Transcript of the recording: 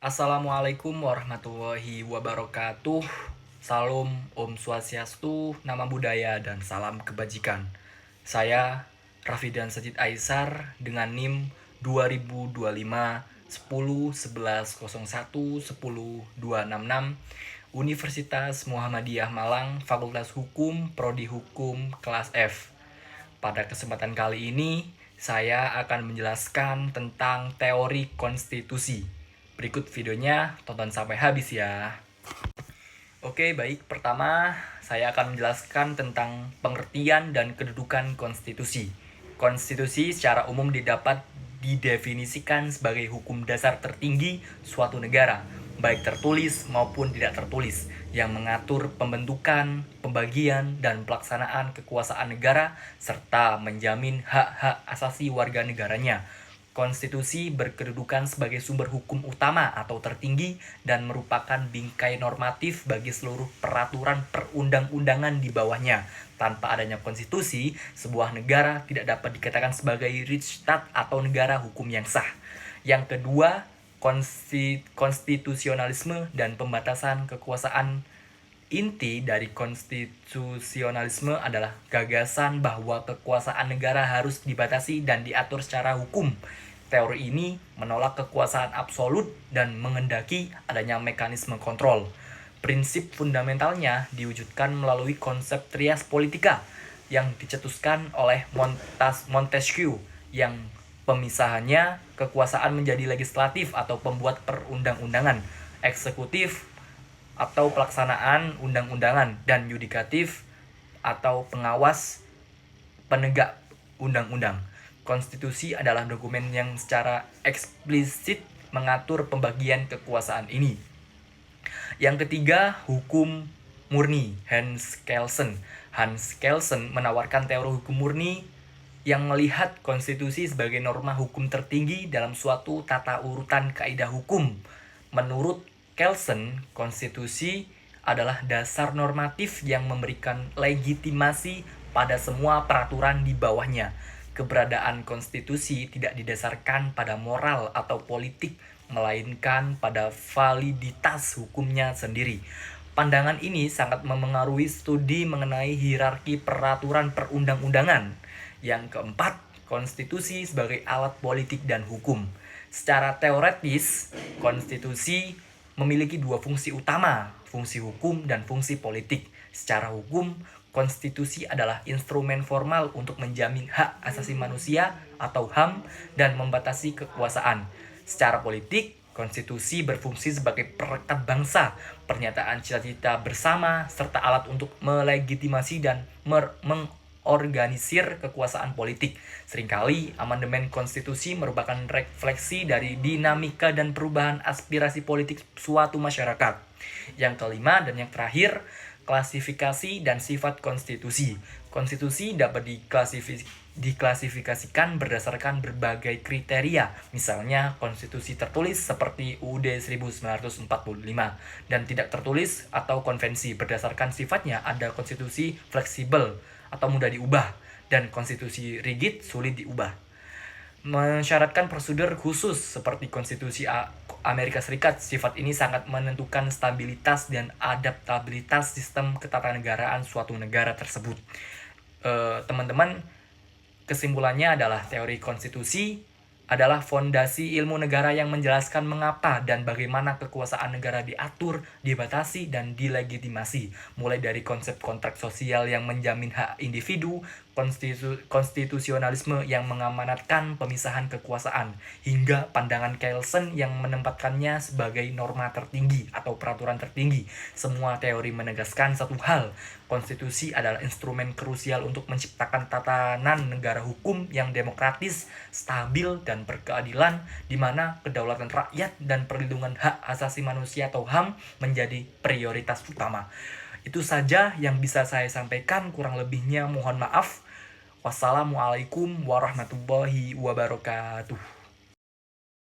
Assalamualaikum warahmatullahi wabarakatuh. Salam Om Swastiastu, Nama Budaya, dan salam kebajikan. Saya Raffidan Sajid Aisar dengan NIM 2025 10 11 01 10 266 Universitas Muhammadiyah Malang, Fakultas Hukum, Prodi Hukum, kelas F. Pada kesempatan kali ini, saya akan menjelaskan tentang teori konstitusi. Berikut videonya, tonton sampai habis ya. Oke, baik. Pertama, saya akan menjelaskan tentang pengertian dan kedudukan konstitusi. Konstitusi secara umum didefinisikan sebagai hukum dasar tertinggi suatu negara, baik tertulis maupun tidak tertulis, yang mengatur pembentukan, pembagian, dan pelaksanaan kekuasaan negara, serta menjamin hak-hak asasi warga negaranya. Konstitusi berkedudukan sebagai sumber hukum utama atau tertinggi dan merupakan bingkai normatif bagi seluruh peraturan perundang-undangan di bawahnya. Tanpa adanya konstitusi, sebuah negara tidak dapat dikatakan sebagai Rechtsstaat atau negara hukum yang sah. Yang kedua, konstitusionalisme dan pembatasan kekuasaan. Inti dari konstitusionalisme adalah gagasan bahwa kekuasaan negara harus dibatasi dan diatur secara hukum. Teori ini menolak kekuasaan absolut dan mengendaki adanya mekanisme kontrol. Prinsip fundamentalnya diwujudkan melalui konsep trias politika yang dicetuskan oleh Montesquieu, yang pemisahannya kekuasaan menjadi legislatif atau pembuat perundang-undangan, eksekutif atau pelaksanaan undang-undangan, dan yudikatif atau pengawas penegak undang-undang. Konstitusi adalah dokumen yang secara eksplisit mengatur pembagian kekuasaan ini. Yang ketiga, hukum murni. Hans Kelsen menawarkan teori hukum murni yang melihat konstitusi sebagai norma hukum tertinggi dalam suatu tata urutan kaidah hukum. Menurut Kelsen, konstitusi adalah dasar normatif yang memberikan legitimasi pada semua peraturan di bawahnya. Keberadaan konstitusi tidak didasarkan pada moral atau politik, melainkan pada validitas hukumnya sendiri. Pandangan ini sangat memengaruhi studi mengenai hierarki peraturan perundang-undangan. Yang keempat, konstitusi sebagai alat politik dan hukum. Secara teoretis, konstitusi memiliki dua fungsi utama, fungsi hukum dan fungsi politik. Secara hukum, konstitusi adalah instrumen formal untuk menjamin hak asasi manusia atau HAM dan membatasi kekuasaan. Secara politik, konstitusi berfungsi sebagai perekat bangsa, pernyataan cita-cita bersama, serta alat untuk melegitimasi dan organisir kekuasaan politik. Seringkali amandemen konstitusi merupakan refleksi dari dinamika dan perubahan aspirasi politik suatu masyarakat. Yang kelima dan yang terakhir, klasifikasi dan sifat konstitusi. Konstitusi dapat diklasifikasikan berdasarkan berbagai kriteria, misalnya konstitusi tertulis seperti UUD 1945, dan tidak tertulis atau konvensi. Berdasarkan sifatnya, ada konstitusi fleksibel atau mudah diubah, dan konstitusi rigid sulit diubah. Mensyaratkan prosedur khusus seperti konstitusi Amerika Serikat. Sifat ini sangat menentukan stabilitas dan adaptabilitas sistem ketatanegaraan suatu negara tersebut. Teman-teman, kesimpulannya adalah teori konstitusi adalah fondasi ilmu negara yang menjelaskan mengapa dan bagaimana kekuasaan negara diatur, dibatasi, dan dilegitimasi. Mulai dari konsep kontrak sosial yang menjamin hak individu, konstitusionalisme yang mengamanatkan pemisahan kekuasaan, hingga pandangan Kelsen yang menempatkannya sebagai norma tertinggi atau peraturan tertinggi. Semua teori menegaskan satu hal, konstitusi adalah instrumen krusial untuk menciptakan tatanan negara hukum yang demokratis, stabil, dan berkeadilan, di mana kedaulatan rakyat dan perlindungan hak asasi manusia atau HAM menjadi prioritas utama. Itu saja yang bisa saya sampaikan, kurang lebihnya mohon maaf. Wassalamualaikum warahmatullahi wabarakatuh.